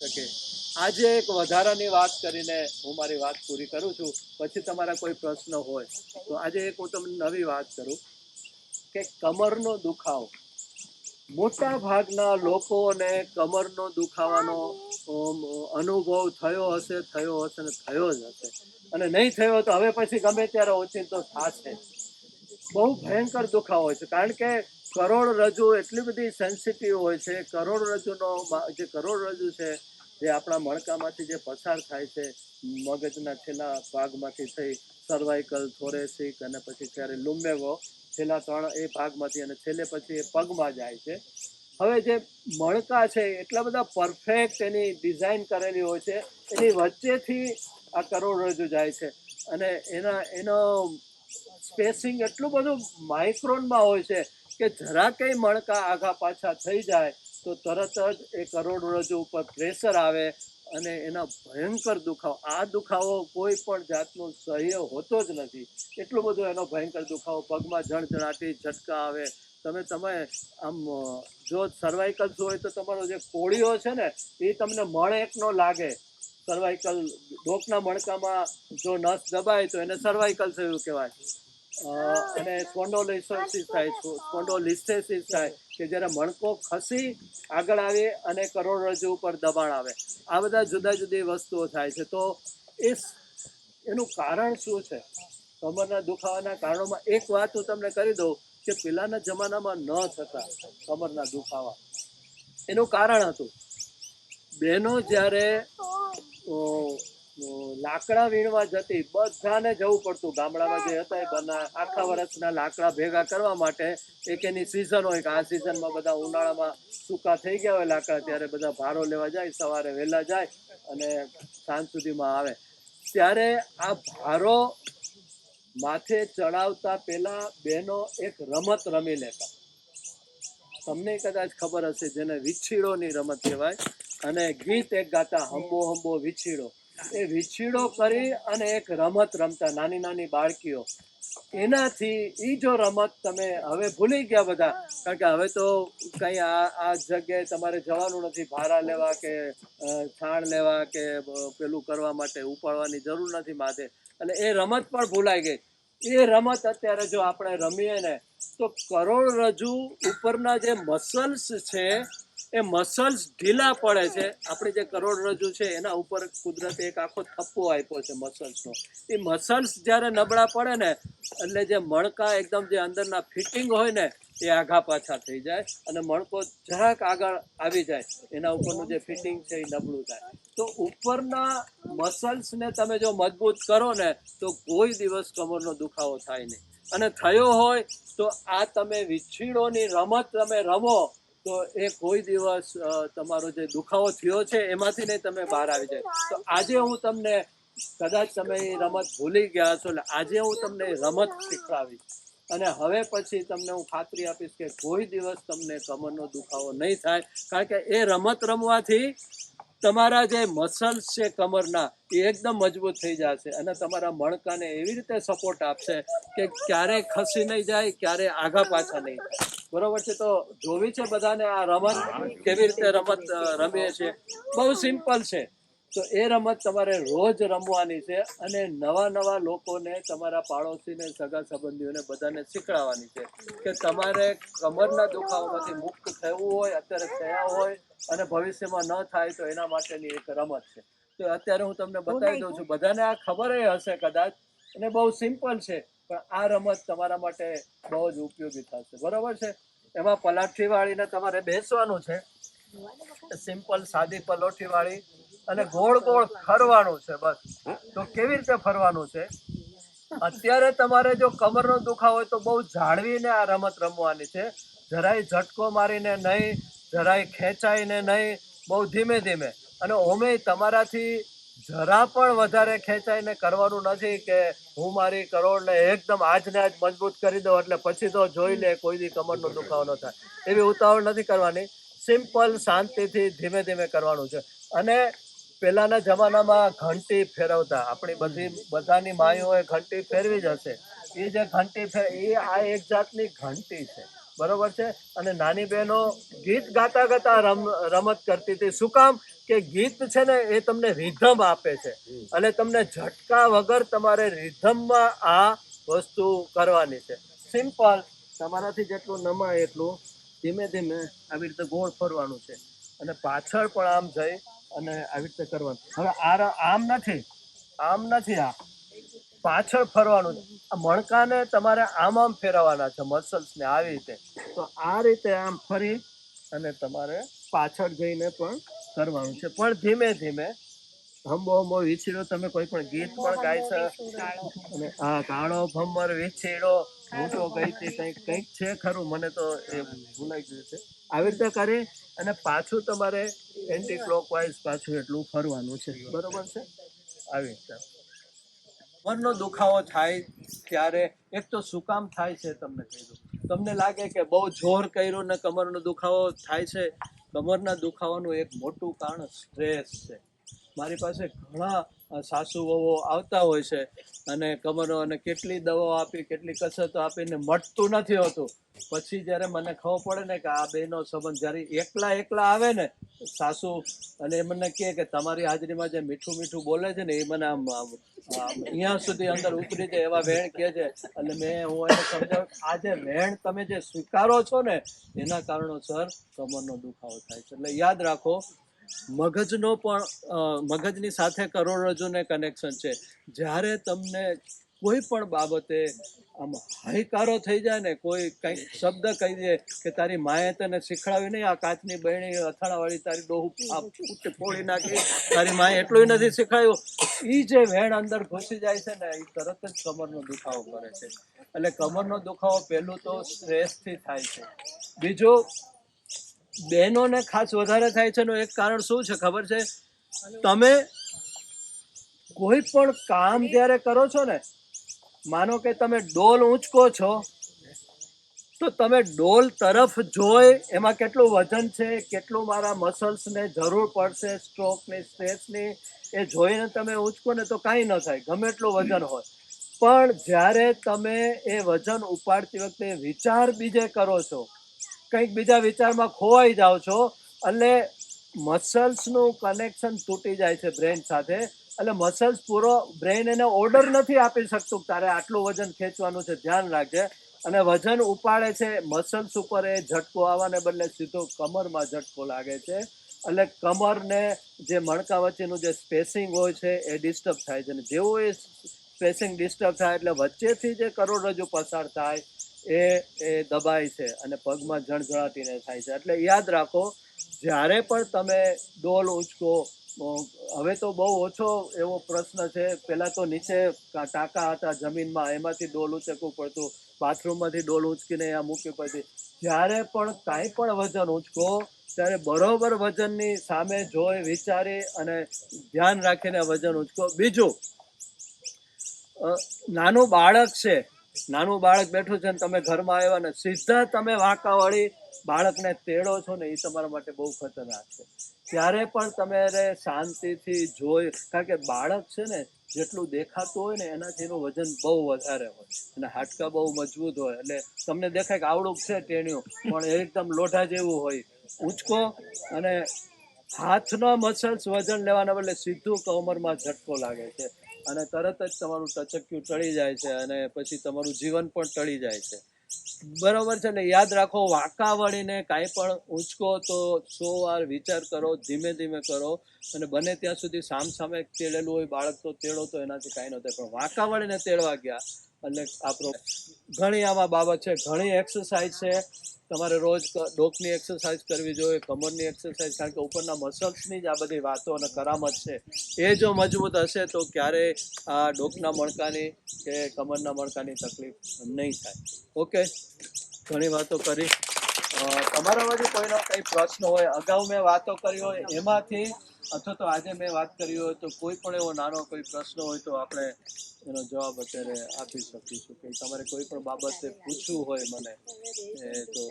શકે. આજે એક વધારાની વાત કરીને હું મારી વાત પૂરી કરું છું. પછી તમારા કોઈ પ્રશ્ન હોય તો આજે એક હું તમને નવી વાત કરું કે કમરનો દુખાવો. મોટા ભાગના લોકોને કમરનો દુખાવાનો અનુભવ થયો હશે ને થયો જ હશે, અને નહીં થયો તો હવે પછી ગમે ત્યારે ઓચિંતો થશે. બહુ ભયંકર દુખાવો હોય છે, કારણ કે કરોડરજ્જુ એટલી બધી સેન્સિટિવ હોય છે. કરોડરજ્જુ છે જે આપણા મણકામાંથી જે પસાર થાય છે, મગજના છેલ્લા ભાગમાંથી થઈ સર્વાઇકલ, થોરેસિક અને પછી ત્યારે લુમ્બેગો, છેલ્લા 3 એ ભાગમાંથી, અને છેલ્લે પછી એ પગમાં જાય છે. હવે જે મણકા છે એટલા બધા પરફેક્ટ એની ડિઝાઇન કરેલી હોય છે, એની વચ્ચેથી આ કરોડરજ્જુ જાય છે, અને એનો સ્પેસિંગ એટલું બધું માઇક્રોનમાં હોય છે કે જરા કંઈ મણકા આઘા પાછા થઈ જાય તો તરત જ એ કરોડરજ્જુ ઉપર પ્રેશર આવે અને એના ભયંકર દુખાવો. આ દુખાવો કોઈ પણ જાતનો સહ્ય હોતો જ નથી. એટલું બધું એનો ભયંકર દુખાવો. પગમાં જણજણાટી, ઝટકા આવે. તમે આમ જો સર્વાઇકલ હોય તો તમારો જે કોળીઓ છે ને એ તમને મણ એકનો લાગે. સર્વાઇકલ ડોકના મણકામાં જો નસ દબાય તો એને સર્વાઇકલ થયું કહેવાય. અને સ્પોન્ડોલિસિસ થાય કે જ્યારે મણકો ખસી આગળ આવે અને કરોડરજ્જુ ઉપર દબાણ આવે. આ બધા જુદા જુદી વસ્તુઓ થાય છે. તો એનું કારણ શું છે? કમરના દુખાવાના કારણોમાં એક વાત હું તમને કરી દઉં કે પહેલાના જમાનામાં ન થતા કમરના દુખાવા. એનું કારણ હતું, બહેનો જ્યારે લાકડા વીણવા જતી, બધાને જવું પડતું. ગામડામાં જે હતા એ આખા વર્ષના લાકડા ભેગા કરવા માટે એક એની સિઝન હોય કે આ સિઝનમાં બધા ઉનાળામાં સૂકા થઈ ગયા હોય લાકડા, ત્યારે બધા ભારો લેવા જાય. સવારે વહેલા જાય અને સાંજ સુધીમાં આવે. ત્યારે આ ભારો માથે ચડાવતા પહેલા બહેનો એક રમત રમી લેતા. તમને કદાચ ખબર હશે, જેને વિછીડોની રમત કહેવાય. અને ગીત એક ગાતા, હંબો હંબો વિછીડો. એ વિછીડો કરી અને એક રમત રમતા નાની નાની બાળકીઓ. એનાથી એ જો રમત તમે હવે ભૂલી ગયા બધા, કારણ કે હવે તો કંઈ આ જગ્યાએ તમારે જવાનું નથી ભારા લેવા કે છાણ લેવા કે પેલું કરવા માટે ઉપાડવાની જરૂર નથી માથે, અને એ રમત પણ ભૂલાઈ ગઈ. એ રમત અત્યારે જો આપણે રમીએ ને તો કરોડરજ્જુ ઉપરના જે મસલ્સ છે એ મસલ્સ ઢીલા પડે છે. આપણી જે કરોડરજ્જુ છે એના ઉપર કુદરતે એક આખો થપ્પો આપ્યો છે મસલ્સનો. એ મસલ્સ જ્યારે નબળા પડે ને એટલે જે મણકા એકદમ જે અંદરના ફિટિંગ હોય ને એ આઘા પાછા થઈ જાય, અને મણકો જરાક આગળ આવી જાય, એના ઉપરનું જે ફિટિંગ છે એ નબળું થાય. તો ઉપરના મસલ્સને તમે જો મજબૂત કરો ને તો કોઈ દિવસ કમરનો દુખાવો થાય નહીં. અને થયો હોય તો આ તમે વિછીડોની રમત તમે રમો તો એ કોઈ દિવસ તમારો જે દુખાવો થયો છે એમાંથી નહીં તમે બહાર આવી જાય. તો આજે હું તમને, કદાચ તમે એ રમત ભૂલી ગયા છો, એટલે આજે હું તમને રમત શીખવાડીશ. અને હવે પછી તમને હું ખાતરી આપીશ કે કોઈ દિવસ તમને કમરનો દુખાવો નહીં થાય, કારણ કે એ રમત રમવાથી તમારા જે મસલ્સ છે કમરના એ એકદમ મજબૂત થઈ જશે, અને તમારા મણકાને એવી રીતે સપોર્ટ આપશે કે ક્યારેય ખસી નહીં જાય, ક્યારેય આઘા પાછા નહીં થાય. બરોબર છે? તો જોવી છે બધાને આ રમત, કેવી રીતે રમત રમીએ છીએ. બહુ સિમ્પલ છે. તો એ રમત તમારે રોજ રમવાની છે, અને નવા લોકોને, તમારા પાડોશીને, સગા સંબંધીઓને બધાને શીખડાવવાની છે કે તમારે કમરના દુખાવામાંથી મુક્ત થવું હોય, અત્યારે થયા હોય અને ભવિષ્યમાં ન થાય તો એના માટેની એક રમત છે. તો અત્યારે હું તમને બતાવી દઉં છું. બધાને આ ખબર હશે કદાચ, અને બહુ સિમ્પલ છે, પણ આ રમત તમારા માટે બહુ જ ઉપયોગી થશે. બરોબર છે? એમાં પલાઠી વાળીને તમારે બેસવાનું છે, સિમ્પલ સાદી પલોઠી વાળી, અને ગોળ ગોળ ફરવાનું છે. બસ. તો કેવી રીતે ફરવાનું છે? અત્યારે તમારે જો કમરનો દુખાવો હોય તો બહુ જાળવીને આ રમત રમવાની છે. જરાય ઝટકો મારીને નહીં, જરાય ખેંચાઈને નહીં, બહુ ધીમે ધીમે. અને ઓમે તમારાથી જરા પણ વધારે ખેંચાઈને કરવાનું નથી કે હું મારી કરોડને એકદમ આજને આજ મજબૂત કરી દઉં એટલે પછી તો જોઈ લે, કોઈ દી કમરનો દુખાવો ન થાય. એવી ઉતાવળ નથી કરવાની. સિમ્પલ શાંતિથી ધીમે ધીમે કરવાનું છે. અને પહેલાના જમાનામાં ઘંટી ફેરવતા, આપણી બધાની માયોએ ઘંટી ફેરવી જ હશે. એ જે ઘંટી એ આ એક જાતની ઘંટી છે. બરોબર છે? અને નાની બહેનો ગીત ગાતા ગાતા રમત કરતી હતી. શું કામ? કે ગીત છે ને એ તમને રિધમ આપે છે અને તમને ઝટકા વગર તમારે રિધમમાં આ વસ્તુ કરવાની છે. સિમ્પલ, તમારાથી જેટલું નમાય એટલું ધીમે ધીમે આવી રીતે ગોળ ફરવાનું છે અને પાછળ પણ આમ જઈ અને આવી રીતે કરવાનું. હવે આમ નથી, આ પાછળ ફરવાનું છે. આ મણકાને તમારે આમ ફેરવવાના છે, મસલ્સને આવી રીતે. તો આ રીતે આમ ફરી અને તમારે પાછળ જઈને પણ કરવાનું છે, પણ ધીમે ધીમે. હંબો હંબો વીછીડો, તમે કોઈ પણ ગીત પણ ગાઈ શકો. અને હા, કાળો ભમર વીછીડો હું તો ગઈ હતી, કંઈક છે ખરું, મને તો એ ભૂલાઈ ગયું છે. આવી રીતે કરી અને પાછું તમારે એન્ટી ક્લોકવાઇઝ પાછું એટલું ફરવાનું છે. બરોબર છે? આવી રીતે કમરનો દુખાવો થાય ત્યારે એક તો શું કામ થાય છે તમને કહી દઉં. તમને લાગે કે બહુ જોર કર્યું ને કમરનો દુખાવો થાય છે. કમરના દુખાવાનું એક મોટું કારણ સ્ટ્રેસ છે. મારી પાસે ઘણા સાસુઓવો આવતા હોય છે અને કમરનો, અને કેટલી દવાઓ આપી, કેટલી કસરતો આપીને મટતું નથી હોતું. પછી જ્યારે મને ખબર પડે ને કે આ બેનો સંબંધ, જ્યારે એકલા આવે ને સાસુ, અને એ મને કહે કે તમારી હાજરીમાં જે મીઠું મીઠું બોલે છે ને એ મને આમ અહીંયા સુધી અંદર ઉતરી જાય એવા વેણ કહે છે. એટલે હું એને સમજાવું, આ જે વેણ તમે જે સ્વીકારો છો ને એના કારણોસર કમરનો દુખાવો થાય છે. એટલે યાદ રાખો, મગજનો પણ મગજની સાથે કરોડરજ્જુને કનેક્શન છે. જ્યારે તમને કોઈ પણ બાબતે આમ હાઈકારો થઈ જાય ને, કોઈ કંઈક શબ્દ કહી દે કે તારી માએ તને શીખડાવી નહીં, આ કાચની બહેણી અથાણાવાળી તારી ડોહું ફોડી નાખી, તારી માએ એટલું નથી શીખવાડ્યું, એ જે વેણ અંદર ઘૂસી જાય છે ને એ તરત જ કમરનો દુખાવો કરે છે. એટલે કમરનો દુખાવો પહેલું તો સ્ટ્રેસથી થાય છે. બીજું, બહેનોને ખાસ વધારે થાય છે એનું એક કારણ શું છે ખબર છે? તમે કોઈ પણ કામ જ્યારે કરો છો ને, માનો કે તમે ડોલ ઊંચકો છો, તો તમે ડોલ તરફ જોઈ એમાં કેટલું વજન છે, કેટલું મારા મસલ્સને જરૂર પડશે, સ્ટ્રોકની, સ્ટ્રેસની, એ જોઈને તમે ઊંચકો ને તો કાંઈ ન થાય, ગમે એટલું વજન હોય. પણ જ્યારે તમે એ વજન ઉપાડતી વખતે વિચાર બીજે કરો છો, કંઈક બીજા વિચારમાં ખોવાઈ જાઓ છો, એટલે મસલ્સનું કનેક્શન તૂટી જાય છે બ્રેન સાથે. એટલે મસલ્સ પૂરો બ્રેન એને ઓર્ડર નથી આપી શકતું તારે આટલું વજન ખેંચવાનું છે, ધ્યાન રાખજે. અને વજન ઉપાડે છે, મસલ્સ ઉપર એ ઝટકો આવવાને બદલે સીધો કમરમાં ઝટકો લાગે છે. એટલે કમરને જે મણકા વચ્ચેનું જે સ્પેસિંગ હોય છે એ ડિસ્ટર્બ થાય છે. અને જેવું એ સ્પેસિંગ ડિસ્ટર્બ થાય એટલે વચ્ચેથી જે કરોડરજ્જુ પસાર થાય એ દબાય છે અને પગમાં જણજણાટીને થાય છે. એટલે યાદ રાખો, જ્યારે પણ તમે ડોલ ઊંચકો, હવે તો બહુ ઓછો એવો પ્રશ્ન છે, પહેલાં તો નીચે ટાંકા હતા જમીનમાં, એમાંથી ડોલ ઊંચકવું પડતું, બાથરૂમમાંથી ડોલ ઊંચકીને અહીંયા મૂકવી પડતી. જ્યારે પણ કાંઈ પણ વજન ઊંચકો ત્યારે બરોબર વજનની સામે જોઈ વિચારી અને ધ્યાન રાખીને વજન ઊંચકો. બીજું, નાનું બાળક છે, નાનું બાળક બેઠું છે ને તમે ઘરમાં આવ્યા ને સીધા તમે વાંકાવાળી બાળકને તેડો છો ને, એ તમારા માટે બહુ ખતરનાક છે. ત્યારે પણ તમારે શાંતિથી જોઈ, કારણ કે બાળક છે ને જેટલું દેખાતું હોય ને એનાથી એનું વજન બહુ વધારે હોય અને હાડકાં બહુ મજબૂત હોય. એટલે તમને દેખાય કે આવડું છે ટેણિયું, પણ એકદમ લોઢા જેવું હોય. ઊંચકો અને હાથના મસલ્સ વજન લેવાના બદલે સીધું કમરમાં ઝટકો લાગે છે અને તરત જ તમારું ટચક્યું ટળી જાય છે અને પછી તમારું જીવન પણ ટળી જાય છે. બરોબર છે ને? યાદ રાખો, વાંકા વળીને કાંઈ પણ ઊંચકો તો 100 વાર વિચાર કરો, ધીમે ધીમે કરો, અને બને ત્યાં સુધી સામે તેડેલું હોય બાળક તો તેડો, તો એનાથી કાંઈ ન થાય. પણ વાંકા વળીને તેડવા ગયા એટલે આપણો ઘણી આમાં બાબત છે. ઘણી એક્સરસાઇઝ છે, તમારે રોજ ડોકની એક્સરસાઇઝ કરવી જોઈએ, કમરની એક્સરસાઇઝ, કારણ કે ઉપરના મસલ્સની જ આ બધી વાતો અને કરામત છે. એ જો મજબૂત હશે તો ક્યારેય આ ડોકના મણકાની કે કમરના મણકાની તકલીફ નહીં થાય. ઓકે, ઘણી વાતો કરી. તમારામાંથી કોઈનો કંઈ પ્રશ્ન હોય, અગાઉ મેં વાતો કરી હોય એમાંથી, અથવા તો આજે મેં વાત કરી હોય તો કોઈ પણ એવો નાનો કોઈ પ્રશ્ન હોય તો આપણે એનો જવાબ અત્યારે આપી શકીશું. કે તમારે કોઈ પણ બાબતે પૂછવું હોય મને તો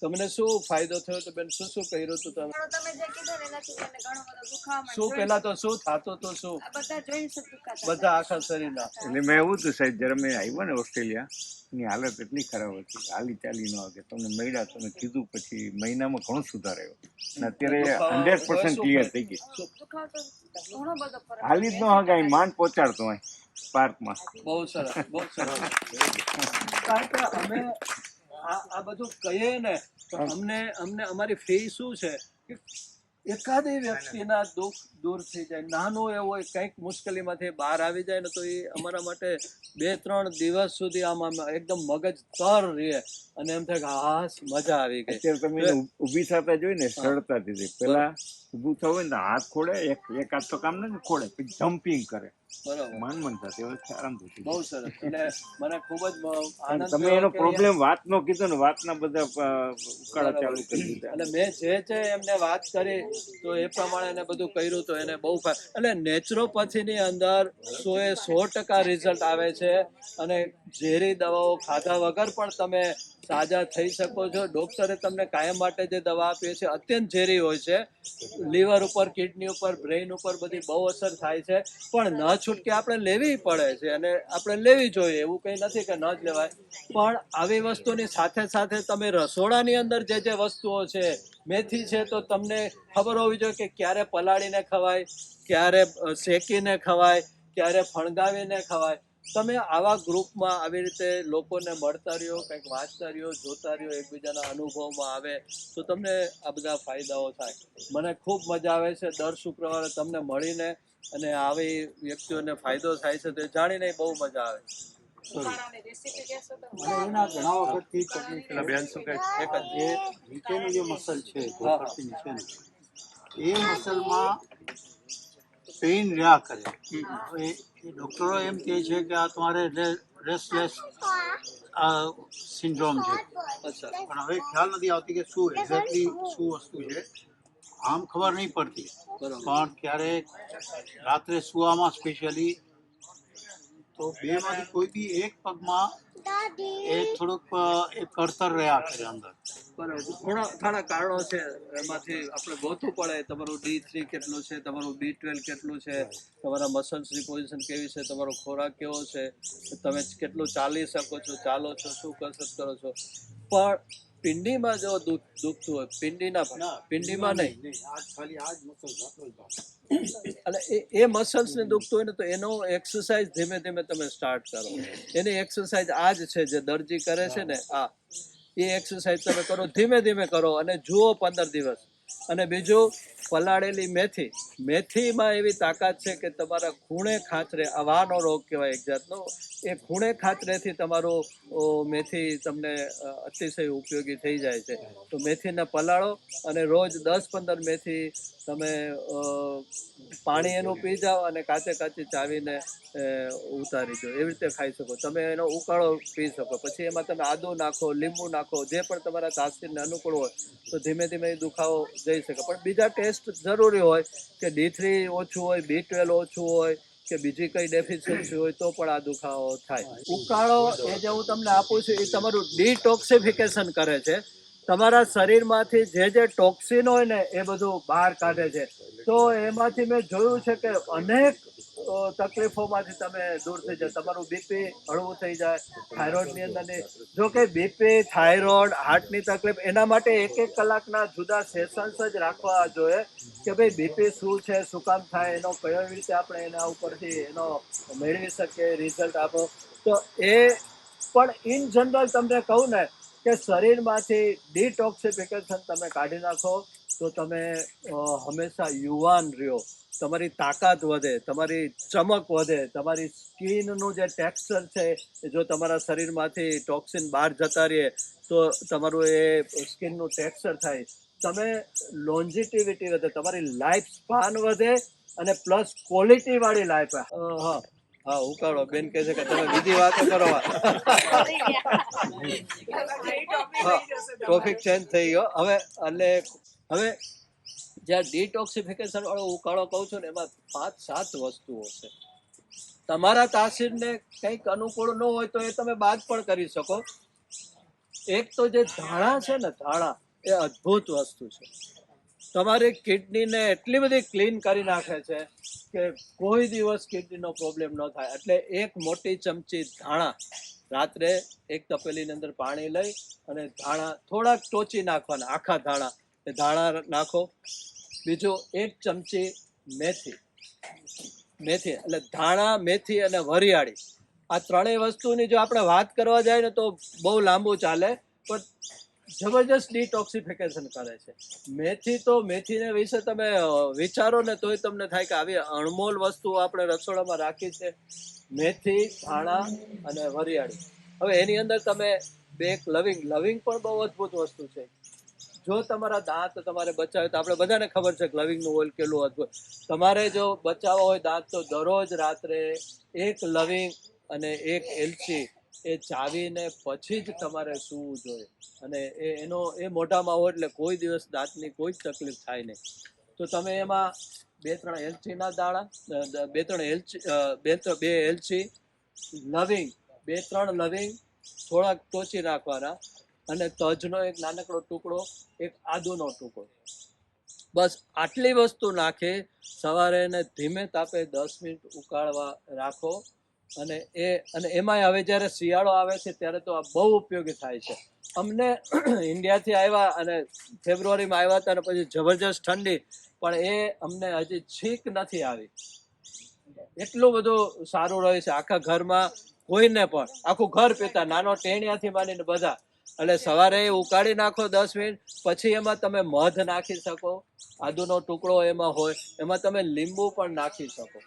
તમને શું ફાયદો થયો તો બેન? શું કર્યું હતું તમે? તમે જે કીધું ને એનાથી મને ઘણો બધો દુખાવામાં શું પેલા તો શું થતું હતું? શું આ બધા જોઈન્ટ્સ દુખાતા બધા આખા શરીરના? એટલે મેં એવું હતું સાહેબ, જયારે મેં આવ્યો ને ઓસ્ટ્રેલિયા, એની હાલત એટલી ખરાબ હતી, હાલી ચાલી ન કે તમને મળ્યા, તમે કીધું પછી મહિનામાં ઘણો સુધાર આવ્યો અને અત્યારે 100% ક્લિયર થઈ ગઈ. દુખાવો તો ઘણો બધો ફરક હાલી જ ન હગાય, માંડ પહોંચાડતો હોય પાર્કમાં. બહુ સરસ, બહુ સરસ. કારણ કે અમે આ બધું કહીએ ને તો અમને અમારી ફી શું છે કે એકાદી વ્યક્તિના દુઃખ દૂર થઈ જાય, નાનું એવું હોય, કંઈક મુશ્કેલીમાંથી બહાર આવી જાય ને તો એ અમારા માટે 2-3 દિવસ સુધી આમ એકદમ મગજ તર રહે અને એમ થાય કે હાસ મજા આવી ગઈ. અત્યારે તમે ઊભી થતા જોઈ ને સરળતાથી, પેલા ઊભું થવું હોય ને હાથ ખોડે, એક હાથ તો કામ નથી ખોડે, પછી જમ્પિંગ કરે, બરોબર, મન થતી હવે આરામથી. બહુ સરસ. એટલે મને ખૂબ જ આનંદ તમે એનો પ્રોબ્લેમ વાતનો કીધો ને, વાતના બધા ઉકાળા ચાલુ કરી દીધા. અને મેં જે એમને વાત કરી તો એ પ્રમાણે એને બધું કર્યું તો એને બહુ એટલે નેચરોપેથીની અંદર 100% રિઝલ્ટ આવે છે અને ઝેરી દવાઓ ખાધા વગર પણ તમે સાજા થઈ શકો છો. ડોક્ટરે તમને કાયમ માટે જે દવા આપી છે અત્યંત ઝેરી હોય છે, લીવર ઉપર, કિડની ઉપર, બ્રેઇન ઉપર બધી બહુ અસર થાય છે, પણ ન છૂટકે આપણે લેવી પડે છે અને આપણે લેવી જોઈએ, એવું કંઈ નથી કે ન જ લેવાય. પણ આવી વસ્તુની સાથે સાથે તમે રસોડાની અંદર જે વસ્તુઓ છે, મેથી છે તો તમને ખબર હોવી જોઈએ કે ક્યારે પલાળીને ખવાય, ક્યારે શેકીને ખવાય, ક્યારે ફણગાવીને ખવાય. તમે આવા ગ્રુપમાં આવી રીતે લોકોને મળતા રહ્યો, કંઈક વાંચતા રહ્યો, જોતા રહ્યો, એકબીજાના અનુભવમાં આવે તો તમને આ બધા ફાયદાઓ થાય. મને ખૂબ મજા આવે છે દર શુક્રવારે તમને મળીને અને આવી વ્યક્તિઓને ફાયદો થાય છે તો એ જાણીને બહુ મજા આવે. ઉકાળાની રેસીપી કહેશો તો એના ઘણા વખતથી તકલીફ એટલે બેન શું કહે? એક જ જે નીચેનું જે મસલ છે, ઘોપડથી નીચેનું, એ મસલમાં પેઇન રહ્યા કરે. હવે એ ડૉક્ટરો એમ કહે છે કે આ તમારે રેસ્ટલેસ સિન્ડ્રોમ છે, અચ્છા, પણ હવે ખ્યાલ નથી આવતી કે શું એક્ઝેક્ટલી શું વસ્તુ છે. આમ ખબર નહીં પડતી, બરોબર, પણ ક્યારેક રાત્રે સુવામાં સ્પેશિયલી તો બેમાંથી કોઈ બી એક પગમાં એ થોડુંક એ કળતર રહ્યા કરે અંદર. બરાબર. ઘણા કારણો છે, એમાંથી આપણે ગોતવું પડે. તમારું D3 કેટલું છે, તમારું B12 કેટલું છે, તમારા મસલ્સની પોઝિશન કેવી છે, તમારો ખોરાક કેવો છે, તમે કેટલું ચાલી શકો છો, ચાલો છો, શું કસરત કરો છો. પણ પિંડીમાં જો દુખતું હોય, પિંડીમાં નહીં, એટલે એ મસલ્સને દુખતું હોય ને તો એનો એક્સરસાઇઝ ધીમે ધીમે તમે સ્ટાર્ટ કરો. એની એક્સરસાઇઝ આ જ છે જે દરજી કરે છે ને, એ એક્સરસાઇઝ તમે કરો, ધીમે ધીમે કરો અને જુઓ 15 દિવસ. અને બીજું, પલાળેલી મેથીમાં એવી તાકાત છે કે તમારા ખૂણે ખાચરે, આવાનો રોગ કહેવાય એક જાતનો, એ ખૂણે ખાચરેથી તમારું મેથી તમને અતિશય ઉપયોગી થઈ જાય છે. તો મેથીને પલાળો અને રોજ 10-15 મેથી તમે પાણી એનું પી જાઓ અને કાચી ચાવીને ઉતારી દો, એવી રીતે ખાઈ શકો. તમે એનો ઉકાળો પી શકો, પછી એમાં તમે આદુ નાખો, લીંબુ નાખો, જે પણ તમારા તાસીરને અનુકૂળ હોય તો ધીમે ધીમે એ દુખાવો જઈ શકે. પણ બીજા ટેસ્ટ જરૂરી હોય કે D3 ઓછું હોય, B12 ઓછું હોય કે બીજી કઈ ડેફિશિયન્સી હોય તો પણ આ દુખાવો થાય. ઉકાળો એ જે હું તમને આપું છું એ તમારું ડિટોક્સિફિકેશન કરે છે. તમારા શરીરમાંથી જે ટોક્સિન હોય ને એ બધું બહાર કાઢે છે. તો એમાંથી મેં જોયું છે કે અનેક તકલીફોમાંથી તમે દૂર થઈ જાય. તમારું બીપી હળવું થઈ જાય, થાઇરોઇડની અંદરની, જો કે બીપી, થાઇરોઇડ, હાર્ટની તકલીફ, એના માટે 1 કલાકના જુદા સેશન્સ જ રાખવા જોઈએ કે ભાઈ બીપી શું છે, શું કામ થાય, એનો કયો રીતે આપણે એના ઉપરથી એનો મેળવી શકીએ રિઝલ્ટ આપો. તો એ પણ ઇન જનરલ તમને કહું ને કે શરીરમાંથી ડિટોક્સિફિકેશન તમે કાઢી નાખો તો તમે હંમેશા યુવાન રહ્યો, તમારી તાકાત વધે, તમારી ચમક વધે, તમારી સ્કિનનું જે ટેક્સચર છે જો તમારા શરીરમાંથી ટોક્સિન બહાર જતા રહે તો તમારું એ સ્કિનનું ટેક્સચર થાય, તમે લોન્જિટિવિટી વધે, તમારી લાઈફ સ્પાન વધે અને પ્લસ ક્વોલિટી વાળી લાઈફ. હા ઉકાળો. બેન કહે છે કે તમે બીજી વાતો કરો. ટોપિક ચેન્જ થઈ ગયો હવે. એટલે હવે જ્યાં ડિટોક્સિફિકેશન વાળો ઉકાળો કહું છું ને એમાં 5-7 વસ્તુઓ છે. તમારા તાસીરને કંઈક અનુકૂળ ન હોય તો એ તમે બાદ પણ કરી શકો. એક તો જે ધાણા છે ને, ધાણા એ અદ્ભુત વસ્તુ છે. તમારી કિડનીને એટલી બધી ક્લીન કરી નાખે છે કે કોઈ દિવસ કિડનીનો પ્રોબ્લેમ ન થાય. એટલે એક મોટી ચમચી ધાણા રાત્રે એક તપેલીની અંદર પાણી લઈ અને ધાણા થોડાક ટોચી નાખવાના, આખા ધાણા એ ધાણા નાખો. બીજું 1 ચમચી મેથી એટલે ધાણા, મેથી અને વરિયાળી, આ ત્રણેય વસ્તુની જો આપણે વાત કરવા જાય ને તો બહુ લાંબુ ચાલે, પણ જબરજસ્ત ડિટોક્સિફિકેશન કરે છે. મેથીને વિશે તમે વિચારો ને તોય તમને થાય કે આવી અણમોલ વસ્તુ આપણે રસોડામાં રાખી છે. મેથી, ધાણા અને વરિયાળી. હવે એની અંદર તમે એક લવિંગ પણ બહુ અદ્ભુત વસ્તુ છે. જો તમારા દાંત તમારે બચાવે તો આપણે બધાને ખબર છે કે લવિંગનું ઓઇલ કેટલું અદ્ભુત. તમારે જો બચાવવા હોય દાંત તો દરરોજ રાત્રે 1 લવિંગ અને 1 એલચી એ ચાવીને પછી જ તમારે સૂવું જોઈએ. અને એ મોઢામાં હોય એટલે કોઈ દિવસ દાંતની કોઈ જ તકલીફ થાય નહીં. તો તમે એમાં 2-3 એલચીના દાણા, 2 એલચી, લવિંગ, 2-3 લવિંગ થોડાક ટોચી નાખવાના, અને તજનો એક નાનકડો ટુકડો, એક આદુનો ટુકડો, બસ આટલી વસ્તુ નાખી સવારે એને ધીમે તાપે 10 મિનિટ ઉકાળવા રાખો. અને એમાંય હવે જ્યારે શિયાળો આવે છે ત્યારે તો આ બહુ ઉપયોગી થાય છે. અમને ઇન્ડિયાથી આવ્યા અને ફેબ્રુઆરીમાં આવ્યા હતા, અને પછી જબરજસ્ત ઠંડી, પણ એ અમને હજી છીક નથી આવી. એટલું બધું સારું રહે છે. આખા ઘરમાં કોઈને પણ આખું ઘર પીતા, નાનો ટેણિયાથી માંડીને બધા. એટલે સવારે ઉકાળી નાખો 10 મિનિટ, પછી એમાં તમે મધ નાખી શકો, આદુનો ટુકડો એમાં હોય, એમાં તમે લીંબુ પણ નાખી શકો.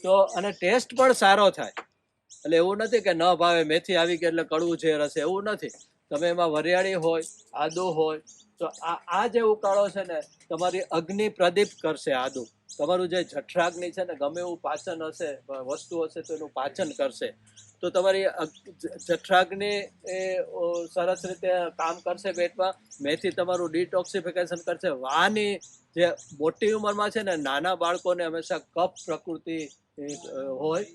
તો અને ટેસ્ટ પણ સારો થાય. એટલે એવું નથી કે ન ભાવે, મેથી આવી ગઈ એટલે કડવું ઝેર હશે, એવું નથી. તમે એમાં વરિયાળી હોય, આદુ હોય, તો આ જે ઉકાળો છે ને તમારી અગ્નિ પ્રદીપ્ત કરશે. આદુ તમારું જે જઠરાગ્નિ છે ને, ગમે એવું પાચન હશે, વસ્તુ હશે તો એનું પાચન કરશે. તો તમારી જઠરાગ્નિ એ સરસ રીતે કામ કરશે પેટમાં. મેથી તમારું ડિટોક્સિફિકેશન કરશે. વાની જે મોટી ઉંમરમાં છે ને, નાના બાળકોને હંમેશા કફ પ્રકૃતિ હોય,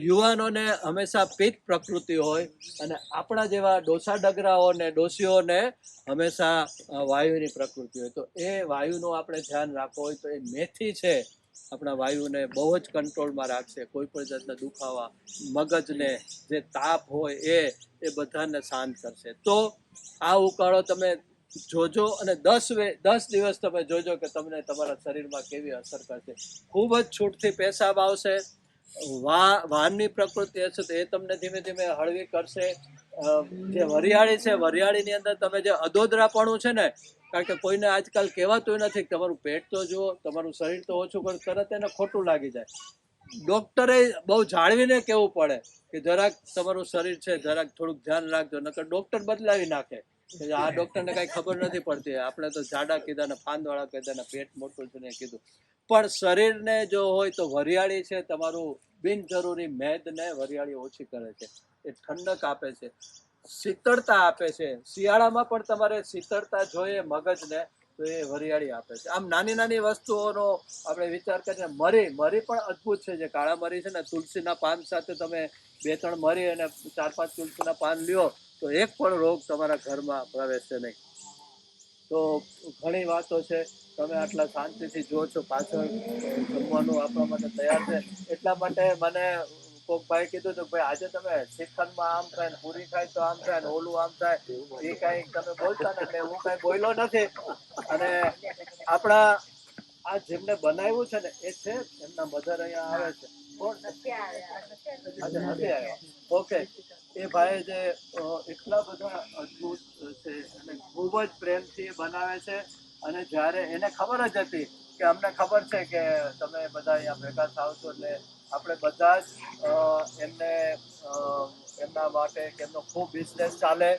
યુવાનોને હંમેશા પિત્ત પ્રકૃતિ હોય, અને આપણા જેવા ડોસા ડગરાઓને, ડોસીઓને હંમેશા વાયુની પ્રકૃતિ હોય. તો એ વાયુનું આપણે ધ્યાન રાખવું હોય તો એ મેથી છે આપણા વાયુને બહુ જ કંટ્રોલમાં રાખશે. કોઈ પણ જાતના દુખાવા, મગજને જે તાપ હોય એ બધાને શાંત કરશે. તો આ ઉકાળો તમે જોજો, અને 10 દિવસ તમે જોજો કે તમને તમારા શરીરમાં કેવી અસર કરશે. ખૂબ જ છૂટથી પેશાબ આવશે. વાનની પ્રકૃતિ હશે તો એ તમને ધીમે ધીમે હળવી કરશે. જે વરિયાળી છે, વરિયાળીની અંદર તમે જે અદોદરાપણું છે ને, કારણ કે કોઈને આજકાલ કહેવાતું નથી કે તમારું પેટ તો જુઓ, તમારું શરીર તો ઓછું કરે, તરત એને ખોટું લાગી જાય. ડોક્ટરે બહુ જાળવીને કહેવું પડે કે જરાક તમારું શરીર છે, જરાક થોડુંક ધ્યાન રાખજો, નકર ડોક્ટર બદલાવી નાખે. આ ડોક્ટરને કઈ ખબર નથી પડતી. આપણે તો જાડા કીધા ને ફાંદવાળા કીધા ને પેટ મોટું છે ને કીધું. પણ શરીરને જો હોય તો વરિયાળી છે તમારું બિનજરૂરી મેદને વરિયાળી ઓછી કરે છે. એ ઠંડક આપે છે, શીતળતા આપે છે. શિયાળામાં પણ તમારે શીતળતા જોઈએ મગજને, તો એ વરિયાળી આપે છે. આમ નાની નાની વસ્તુઓનો આપણે વિચાર કરીએ. મરી પણ અદ્ભુત છે. જે કાળા મરી છે ને, તુલસીના પાન સાથે તમે 2-3 મરી અને 4-5 તુલસીના પાન લ્યો તો એક પણ રોગ તમારા ઘરમાં પ્રવેશે નહીં. તો ઘણી વાતો છે. તમે આટલા શાંતિથી જો છો, પાછળ જમવાનું આપવા માટે તૈયાર છે. એટલા માટે મને કોક ભાઈ કીધું તો ભાઈ આજે તમે શ્રીખંડમાં આમ થાય ને, પૂરી ખાય તો આમ થાય ને, ઓલું આમ થાય, એ કઈ તમે બોલતા ને, એટલે હું કઈ બોલ્યો નથી. અને આપણા આ જેમને બનાવ્યું છે ને એ છે એમના મધર અહીંયા આવે છે. આજે નથી આવ્યા. ઓકે, એ ભાઈ જે એટલા બધા અદ્ભુત છે અને ખૂબ જ પ્રેમથી બનાવે છે. અને જ્યારે એને ખબર જ હતી કે અમને ખબર છે કે તમે બધા અહીંયા ભેગા થાવ છો, એટલે આપણે બધા જ એમને એમના માટે કે એમનો ખૂબ બિઝનેસ ચાલે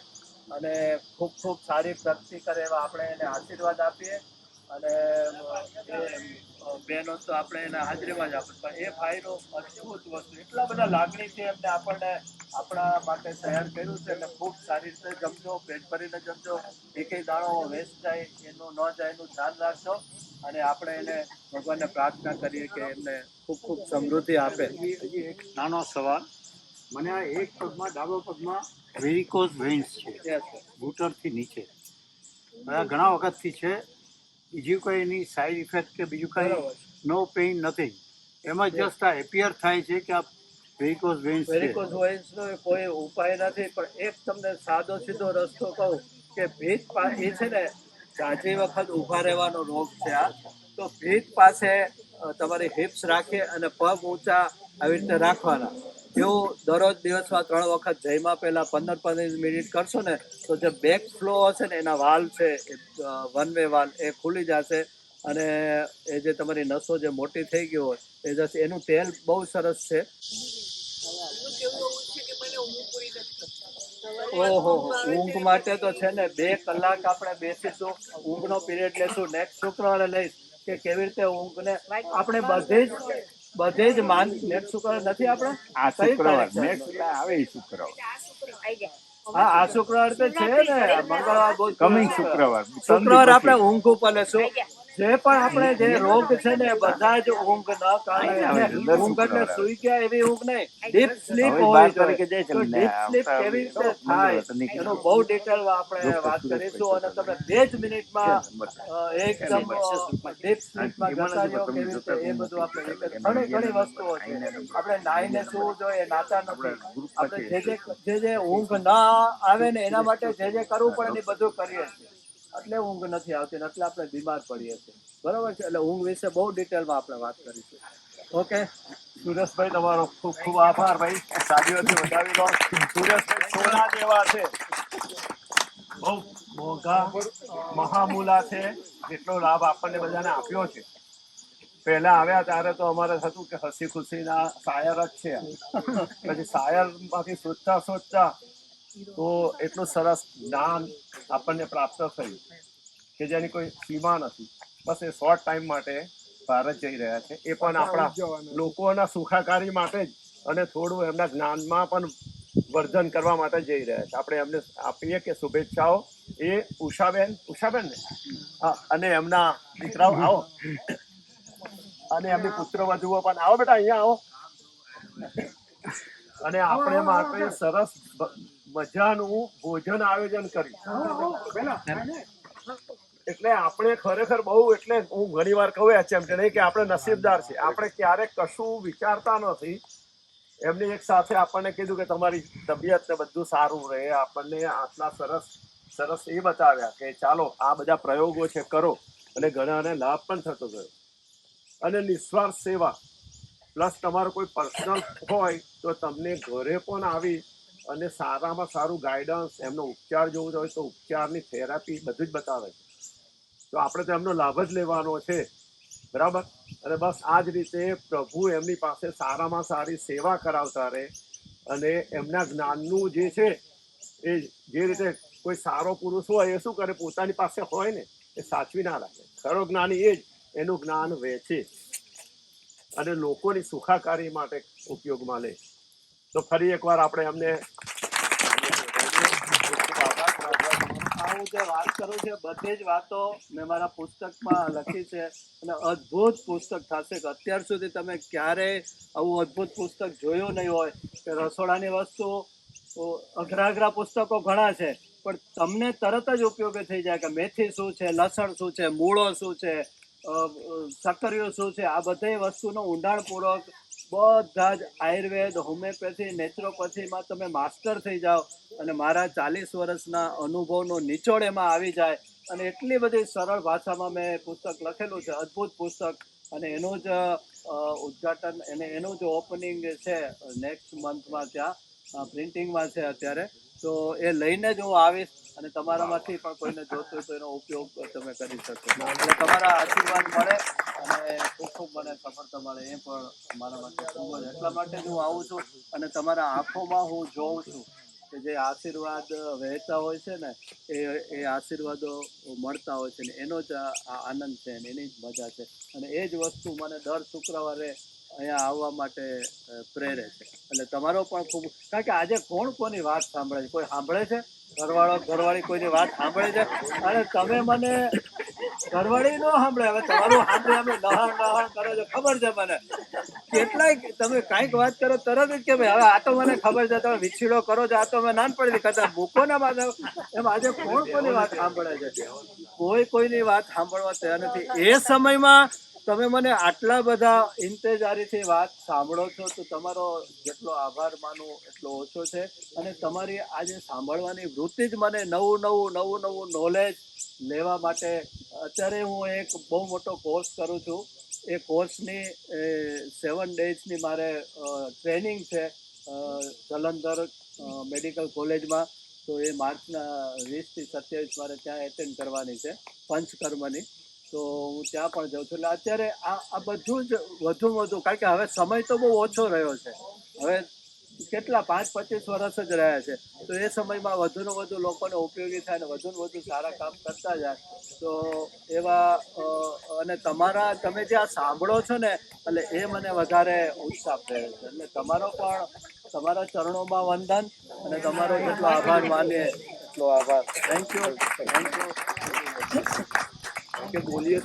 અને ખૂબ ખૂબ સારી પ્રગતિ કરે એવા આપણે એને આશીર્વાદ આપીએ. અને બેનો તો આપણે એના હાજરીમાં જ આપીએ. પણ એ ભાઈનો અદ્ભુત વસ્તુ, એટલા બધા લાગણીથી એમને આપણને આપણા માટે તૈયાર કર્યું છે. એટલે ખૂબ સારી રીતે જમજો, પેટ ભરીને જમજો. એકેય દાણો વેસ્ટ જાય એનું ન જાય એનું ધ્યાન રાખજો. અને આપણે એને ભગવાનને પ્રાર્થના કરીએ કે એમને ખૂબ ખૂબ સમૃદ્ધિ આપે. હજી એક નાનો સવાલ, મને આ એક પગમાં ડાબા પગમાં વેરિકોઝ વેન્સ છે યસ સર. ઘૂંટણથી નીચે. આ ઘણા વખતથી છે. બીજી કોઈ એની સાઈડ ઇફેક્ટ કે બીજું બરાબર. કંઈ નો પેઇન નથિંગ. એમાં જસ્ટ આ એપિયર થાય છે કે આ વેરિકોઝ વેન્સ છે. વેરિકોઝ વેન્સનો કોઈ ઉપાય નથી, પણ એક તમને સાદો સીધો રસ્તો કહું કે એ છે ને જાજી વખત ઊભા રહેવાનો રોગ છે આ. તો ભીત પાસે તમારી હિપ્સ રાખી અને પગ ઊંચા આવી રીતે રાખવાના. એવું દરરોજ દિવસમાં 3 વખત જમ્યા પહેલા 15-15 મિનિટ કરશો ને તો જે બેક ફ્લો હશે ને એના વાલ છે, વન વે વાલ એ ખુલી જશે અને એ જે તમારી નસો જે મોટી થઈ ગઈ હોય એ જશે. એનું તેલ બહુ સરસ છે. ઓહો, ઊંઘ માટે તો છે ને 2 કલાક આપણે બેસીશું, ઊંઘનો પીરિયડ લેશું. નેક્સ્ટ શુક્રવારે લઈશ કે કેવી રીતે ઊંઘને આપણે બધે જ નેક્સ્ટ શુક્રવારે નથી આપણે આ કઈ શુક્રવાર તારીખ છે? નેક્સ્ટ આવે એ શુક્રવાર, હા, આ શુક્રવાર તો છે ને, મંગળવાર બુધ કમિંગ શુક્રવાર શુક્રવાર આપણે ઊંઘ ઉપર લેશું. જે પણ આપણે જે રોગ છે ને બધા જ ઊંઘ ન કારણે, અને ઊંઘ એટલે સુઈ ગયા એવી ઊંઘ નહીં, ડીપ સ્લીપ હવે હોવી 12 તારીખે જોઈએ. જાય છે તો ને, ડીપ સ્લીપ કેવી રીતે થાય એનું બહુ ડિટેલમાં આપણે વાત કરીશું અને તમે 2 જ મિનિટમાં એકદમ ડીપ સ્લીપમાં જતા રહ્યો કેવી રીતે એ બધું આપણે ઘણી વસ્તુઓ છે. આપણે નાઈને સૂવું જોઈએ, નાતા નથી. આપણે જે ઊંઘ ના આવે ને એના માટે જે કરવું પડે ને એ બધું કરીએ છીએ, એટલે ઊંઘ નથી આવતી ને એટલે આપણે બીમાર પડીએ છીએ. બરોબર છે. એટલે ઊંઘ વિશે બહુ ડિટેલમાં આપણે વાત કરીશું. ઓકે સુરેશભાઈ, તમારો ખૂબ ખૂબ આભાર ભાઈ. સાદીઓથી વધાવી લો. સુરેશભાઈ સોના જેવા છે, બહુ મોંઘા મહામૂલા છે. જેટલો લાભ આપણને બધાને આપ્યો છે, પહેલા આવ્યા ત્યારે તો અમારે થતું કે હસી ખુશીના શાયર જ છે. પછી શાયરમાંથી શોધતા તો એટલું સરસ જ્ઞાન આપણને પ્રાપ્ત થયું કે જેની કોઈ સીમા નથી. બસ એ શોર્ટ ટાઈમ માટે ભારત જઈ રહ્યા છે, એ પણ આપણા લોકોના સુખાકારી માટે જ, અને થોડું એમના જ્ઞાનમાં પણ વર્ધન કરવા માટે જઈ રહ્યા છે. આપણે એમને આપીએ કે શુભેચ્છાઓ. એ ઉષાબેન ને હા, અને એમના દીકરાઓ આવો, અને એમની પુત્રવધુઓ પણ આવો બેટા, અહીંયા આવો. અને આપણે માટે સરસ મજાનું ભોજન આયોજન કર્યું. એટલે આપણે ખરેખર બહુ, એટલે હું ઘણી વાર કહું એમ કે આપણે નસીબદાર છીએ. આપણે ક્યારેક કશું વિચારતા નથી. એમને એક સાથે આપણને કીધું કે તમારી તબિયત ને બધું સારું રહે. આપણને આટલા સરસ એ બતાવ્યા કે ચાલો આ બધા પ્રયોગો છે કરો, અને ઘણાને લાભ પણ થતો ગયો. અને નિસ્વાર્થ સેવા પ્લસ તમારો કોઈ પર્સનલ હોય તો તમને ઘરે પણ આવી અને સારામાં સારું ગાઈડન્સ, એમનો ઉપચાર જોવો હોય તો ઉપચારની થેરાપી બધું જ બતાવે છે. તો આપણે તો એમનો લાભ જ લેવાનો છે, બરાબર. અને બસ આ જ રીતે પ્રભુ એમની પાસે સારામાં સારી સેવા કરાવતા રહે, અને એમના જ્ઞાનનું જે છે એ જે રીતે કોઈ સારો પુરુષ હોય એ શું કરે, પોતાની પાસે હોય ને એ સાચવી ના રાખે. ખરો જ્ઞાની એ જ એનું જ્ઞાન વેચે અને લોકોની સુખાકારી માટે ઉપયોગમાં લે. તો ફરી એકવાર આપણે એમને હું જે વાત કરું છું બધી જ વાતો મેં મારા પુસ્તકમાં લખી છે, અને અદ્ભુત પુસ્તક થશે કે અત્યાર સુધી તમે ક્યારેય આવું અદ્ભુત પુસ્તક જોયું નહીં હોય. કે રસોડાની વસ્તુ અઘરા પુસ્તકો ઘણા છે, પણ તમને તરત જ ઉપયોગી થઈ જાય કે મેથી શું છે, લસણ શું છે, મૂળો શું છે, સક્કરિયું શું છે. આ બધી વસ્તુનો ઊંડાણપૂર્વક બધા જ આયુર્વેદ, હોમિયોપેથી, નેચરોપેથીમાં તમે માસ્ટર થઈ જાઓ અને મારા 40 વર્ષના અનુભવનો નિચોડ એમાં આવી જાય. અને એટલી બધી સરળ ભાષામાં મેં પુસ્તક લખેલું છે, અદ્ભુત પુસ્તક. અને એનું જ ઉદ્ઘાટન અને એનું જ ઓપનિંગ છે નેક્સ્ટ મંથમાં, ત્યાં પ્રિન્ટિંગમાં છે અત્યારે. તો એ લઈને જ હું આવીશ, અને તમારામાંથી પણ કોઈને જોતું હોય તો એનો ઉપયોગ તમે કરી શકો. એટલે તમારા આશીર્વાદ મળે અને ખૂબ મને સફળતા મળે એ પણ મારા માટે ખૂબ જ. એટલા માટે જ હું આવું છું, અને તમારા આંખોમાં હું જોઉં છું કે જે આશીર્વાદ વહેતા હોય છે ને એ આશીર્વાદો મળતા હોય છે, ને એનો જ આનંદ છે, ને એની જ મજા છે. અને એ જ વસ્તુ મને દર શુક્રવારે અહીંયા આવવા માટે પ્રેરે છે. એટલે તમારો પણ ખૂબ, કારણ કે આજે કોણ કોની વાત સાંભળે છે? કોઈ સાંભળે છે? ઘરવાળો ઘરવાળી કોઈની વાત સાંભળે છે? અને તમે મને ઘરવાળી ન સાંભળે, હવે તમારું સાંભળે અમે નહાણ નહાણ કરો છો, ખબર છે મને. કેટલાય તમે કાંઈક વાત કરો તરત જ કે ભાઈ હવે આ તો મને ખબર છે, તમે વિછીડો કરો છો, આ તો અમે નાનપણથી કરતા, મૂકો ને બાદ. એમ આજે કોણ કોની વાત સાંભળે છે? કોઈ કોઈની વાત સાંભળવા તૈયાર નથી. એ સમયમાં તમે મને આટલા બધા ઇંતજારીથી વાત સાંભળો છો તો તમારો જેટલો આભાર માનું એટલો ઓછો છે. અને તમારી આજે સાંભળવાની વૃત્તિ જ મને નવું નોલેજ લેવા માટે. અત્યારે હું એક બહુ મોટો કોર્સ કરું છું. એ કોર્સની 7 ડેઝની મારે ટ્રેનિંગ છે જલંધર મેડિકલ કોલેજમાં. તો એ માર્ચના 20 થી 27 મારે ત્યાં એટેન્ડ કરવાની છે, પંચકર્મની. તો હું ત્યાં પણ જાઉં છું. એટલે અત્યારે આ બધું જ વધુ, કારણ કે હવે સમય તો બહુ ઓછો રહ્યો છે. હવે કેટલા 5-25 વર્ષ જ રહ્યા છે. તો એ સમયમાં વધુ ને વધુ લોકોને ઉપયોગી થાય ને વધુ સારા કામ કરતા જાય. તો એવા અને તમે જે આ સાંભળો છો ને, એટલે એ મને વધારે ઉત્સાહ પ્રેરે છે. એટલે તમારો પણ તમારા ચરણોમાં વંદન, અને તમારો જેટલો આભાર માનીએ એટલો આભાર. થેન્ક યુ કે બોલીએ.